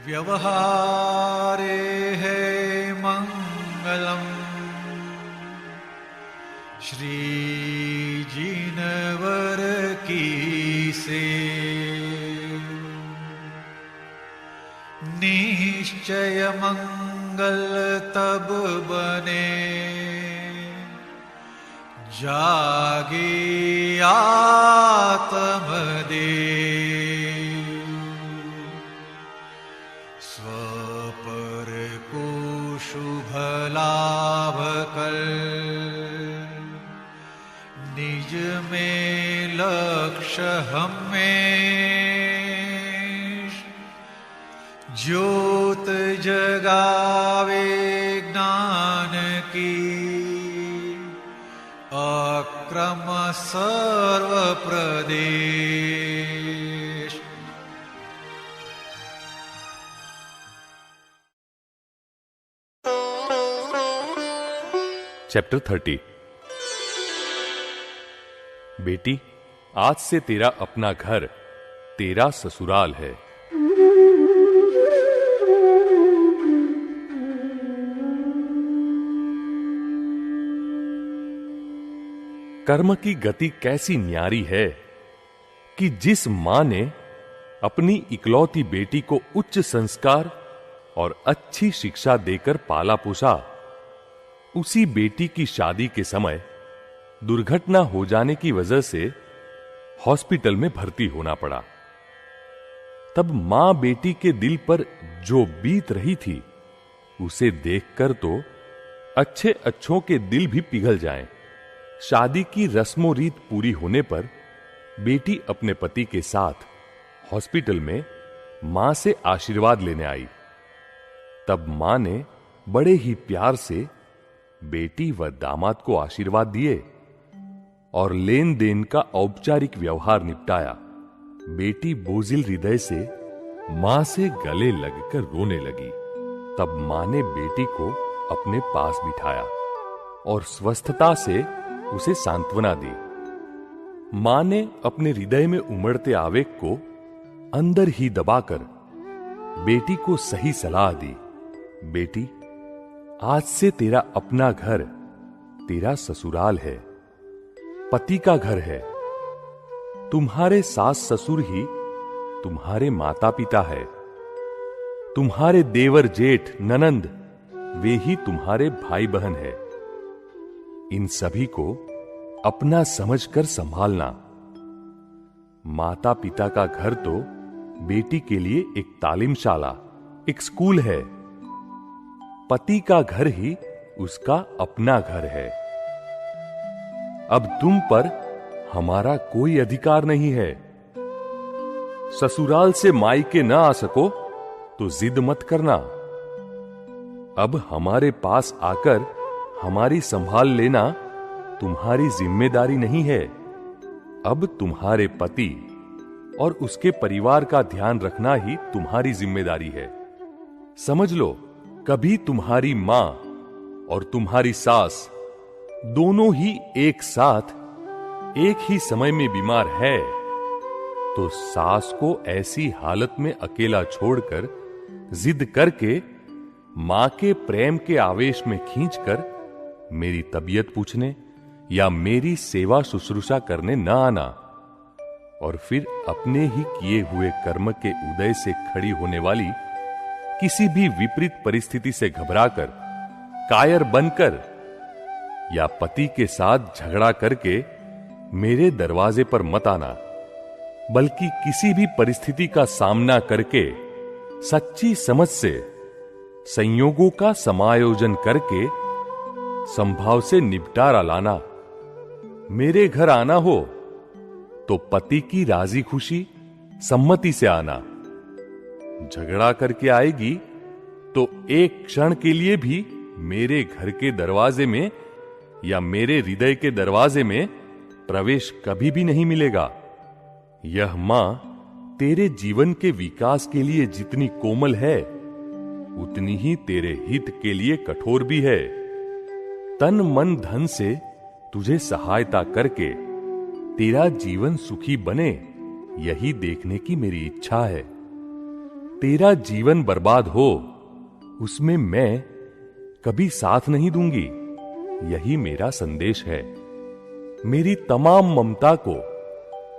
व्यवहारे है मंगलम श्री जिनवर की से निश्चय मंगल तब बने जागे आत्मदेव स्वपर को शुभ लाभ कर निज में लक्ष्य हमें ज्योत जगावे ज्ञान की अक्रम सर्व प्रदेश। चैप्टर 30। बेटी, आज से तेरा अपना घर तेरा ससुराल है। कर्म की गति कैसी न्यारी है कि जिस मां ने अपनी इकलौती बेटी को उच्च संस्कार और अच्छी शिक्षा देकर पाला पोसा, उसी बेटी की शादी के समय दुर्घटना हो जाने की वजह से हॉस्पिटल में भर्ती होना पड़ा। तब मां बेटी के दिल पर जो बीत रही थी उसे देखकर तो अच्छे अच्छों के दिल भी पिघल जाएं। शादी की रस्मों रीत पूरी होने पर बेटी अपने पति के साथ हॉस्पिटल में मां से आशीर्वाद लेने आई। तब मां ने बड़े ही प्यार से बेटी व दामाद को आशीर्वाद दिए और लेन देन का औपचारिक व्यवहार निपटाया। बेटी बोझिल हृदय से मां से गले लगकर रोने लगी। तब मां ने बेटी को अपने पास बिठाया और स्वस्थता से उसे सांत्वना दी। मां ने अपने हृदय में उमड़ते आवेग को अंदर ही दबाकर बेटी को सही सलाह दी। बेटी, आज से तेरा अपना घर तेरा ससुराल है, पति का घर है। तुम्हारे सास ससुर ही तुम्हारे माता पिता है। तुम्हारे देवर जेठ ननंद वे ही तुम्हारे भाई बहन है। इन सभी को अपना समझकर संभालना। माता पिता का घर तो बेटी के लिए एक तालीमशाला, एक स्कूल है। पति का घर ही उसका अपना घर है। अब तुम पर हमारा कोई अधिकार नहीं है। ससुराल से मायके न आ सको तो जिद मत करना। अब हमारे पास आकर हमारी संभाल लेना तुम्हारी जिम्मेदारी नहीं है। अब तुम्हारे पति और उसके परिवार का ध्यान रखना ही तुम्हारी जिम्मेदारी है। समझ लो, कभी तुम्हारी मां और तुम्हारी सास दोनों ही एक साथ एक ही समय में बीमार है तो सास को ऐसी हालत में अकेला छोड़कर जिद करके मां के प्रेम के आवेश में खींचकर मेरी तबीयत पूछने या मेरी सेवा शुश्रूषा करने न आना और फिर अपने ही किए हुए कर्म के उदय से खड़ी होने वाली किसी भी विपरीत परिस्थिति से घबराकर, कायर बनकर या पति के साथ झगड़ा करके मेरे दरवाजे पर मत आना, बल्कि किसी भी परिस्थिति का सामना करके सच्ची समझ से संयोगों का समायोजन करके संभाव से निपटारा लाना। मेरे घर आना हो तो पति की राजी खुशी सम्मति से आना। झगड़ा करके आएगी तो एक क्षण के लिए भी मेरे घर के दरवाजे में या मेरे हृदय के दरवाजे में प्रवेश कभी भी नहीं मिलेगा। यह मां तेरे जीवन के विकास के लिए जितनी कोमल है उतनी ही तेरे हित के लिए कठोर भी है। तन मन धन से तुझे सहायता करके तेरा जीवन सुखी बने, यही देखने की मेरी इच्छा है। तेरा जीवन बर्बाद हो, उसमें मैं कभी साथ नहीं दूंगी। यही मेरा संदेश है। मेरी तमाम ममता को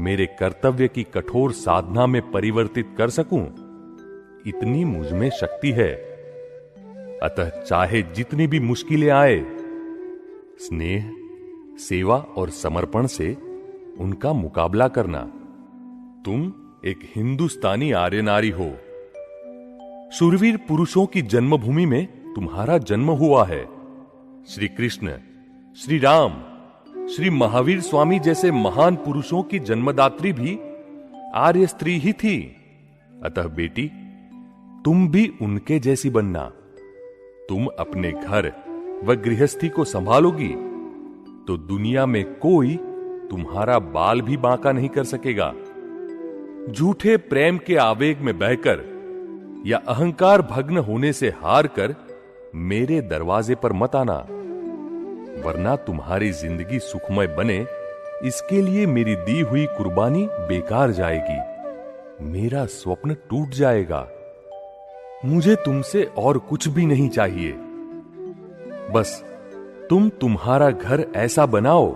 मेरे कर्तव्य की कठोर साधना में परिवर्तित कर सकूं, इतनी मुझ में शक्ति है। अतः चाहे जितनी भी मुश्किलें आए, स्नेह, सेवा और समर्पण से उनका मुकाबला करना। तुम एक हिंदुस्तानी आर्य नारी हो। शूरवीर पुरुषों की जन्मभूमि में तुम्हारा जन्म हुआ है। श्री कृष्ण, श्री राम, श्री महावीर स्वामी जैसे महान पुरुषों की जन्मदात्री भी आर्य स्त्री ही थी। अतः बेटी, तुम भी उनके जैसी बनना। तुम अपने घर व गृहस्थी को संभालोगी तो दुनिया में कोई तुम्हारा बाल भी बांका नहीं कर सकेगा। झूठे प्रेम के आवेग में बहकर या अहंकार भग्न होने से हार कर मेरे दरवाजे पर मत आना, वरना तुम्हारी जिंदगी सुखमय बने, इसके लिए मेरी दी हुई कुर्बानी बेकार जाएगी, मेरा स्वप्न टूट जाएगा। मुझे तुमसे और कुछ भी नहीं चाहिए। बस तुम तुम्हारा घर ऐसा बनाओ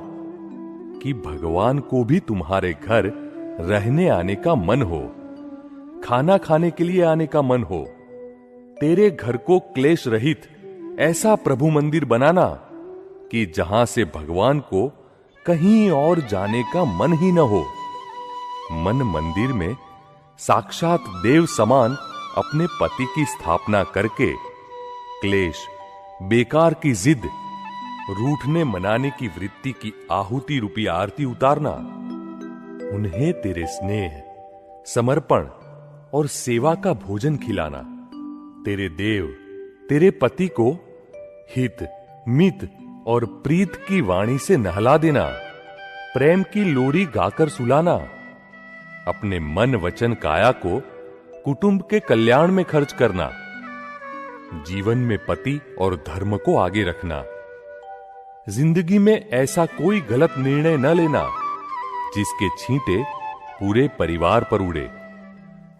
कि भगवान को भी तुम्हारे घर रहने आने का मन हो, खाना खाने के लिए आने का मन हो। तेरे घर को क्लेश रहित ऐसा प्रभु मंदिर बनाना कि जहां से भगवान को कहीं और जाने का मन ही न हो। मन मंदिर में साक्षात देव समान अपने पति की स्थापना करके क्लेश, बेकार की जिद, रूठने मनाने की वृत्ति की आहुति रूपी आरती उतारना। उन्हें तेरे स्नेह, समर्पण और सेवा का भोजन खिलाना। तेरे देव, तेरे पति को हित, मित और प्रीत की वाणी से नहला देना। प्रेम की लोरी गाकर सुलाना। अपने मन, वचन, काया को कुटुंब के कल्याण में खर्च करना। जीवन में पति और धर्म को आगे रखना। जिंदगी में ऐसा कोई गलत निर्णय न लेना जिसके छींटे पूरे परिवार पर उड़े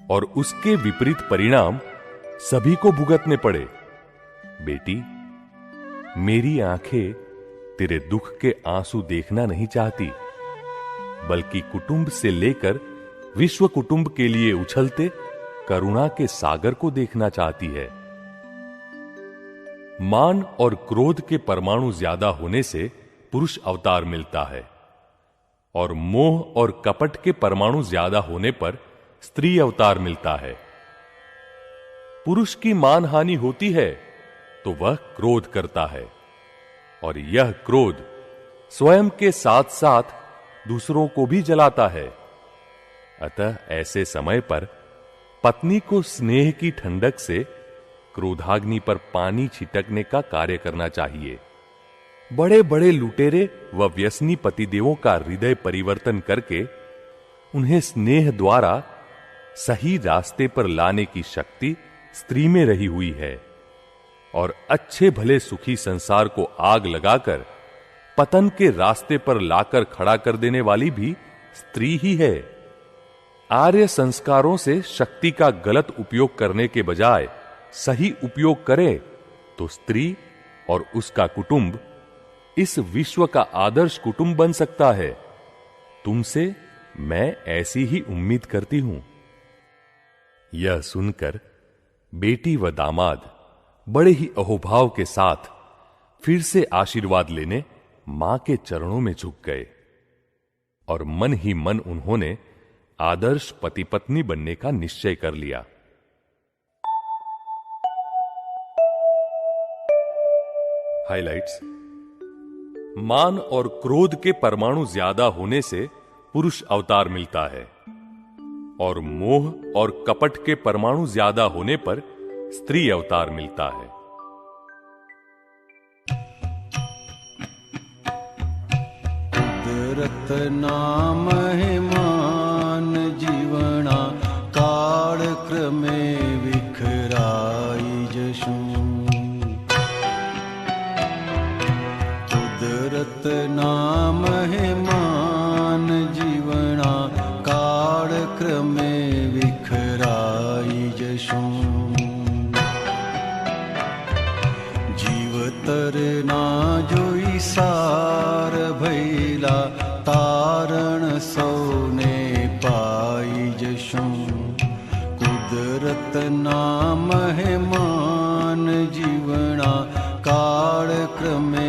और उसके विपरीत परिणाम सभी को भुगतने पड़े। बेटी, मेरी आंखें तेरे दुख के आंसू देखना नहीं चाहती, बल्कि कुटुंब से लेकर विश्व कुटुंब के लिए उछलते करुणा के सागर को देखना चाहती है। मान और क्रोध के परमाणु ज्यादा होने से पुरुष अवतार मिलता है और मोह और कपट के परमाणु ज्यादा होने पर स्त्री अवतार मिलता है। पुरुष की मानहानि होती है तो वह क्रोध करता है और यह क्रोध स्वयं के साथ साथ दूसरों को भी जलाता है। अतः ऐसे समय पर पत्नी को स्नेह की ठंडक से क्रोधाग्नि पर पानी छिटकने का कार्य करना चाहिए। बड़े बड़े लुटेरे व व्यसनी पतिदेवों का हृदय परिवर्तन करके उन्हें स्नेह द्वारा सही रास्ते पर लाने की शक्ति स्त्री में रही हुई है और अच्छे भले सुखी संसार को आग लगाकर पतन के रास्ते पर लाकर खड़ा कर देने वाली भी स्त्री ही है। आर्य संस्कारों से शक्ति का गलत उपयोग करने के बजाय सही उपयोग करे तो स्त्री और उसका कुटुंब इस विश्व का आदर्श कुटुंब बन सकता है। तुमसे मैं ऐसी ही उम्मीद करती हूं। यह सुनकर बेटी व दामाद बड़े ही अहोभाव के साथ फिर से आशीर्वाद लेने मां के चरणों में झुक गए और मन ही मन उन्होंने आदर्श पति पत्नी बनने का निश्चय कर लिया। हाइलाइट्स: मान और क्रोध के परमाणु ज्यादा होने से पुरुष अवतार मिलता है और मोह और कपट के परमाणु ज्यादा होने पर स्त्री अवतार मिलता है। कुदरत नाम हिमान जीवना काल क्रमे विखराई जशु। कुदरत नाम हिमान जीवना काल क्रमे विखराई जशु। રત્ના મહેમાન જીવણા કાળ ક્રમે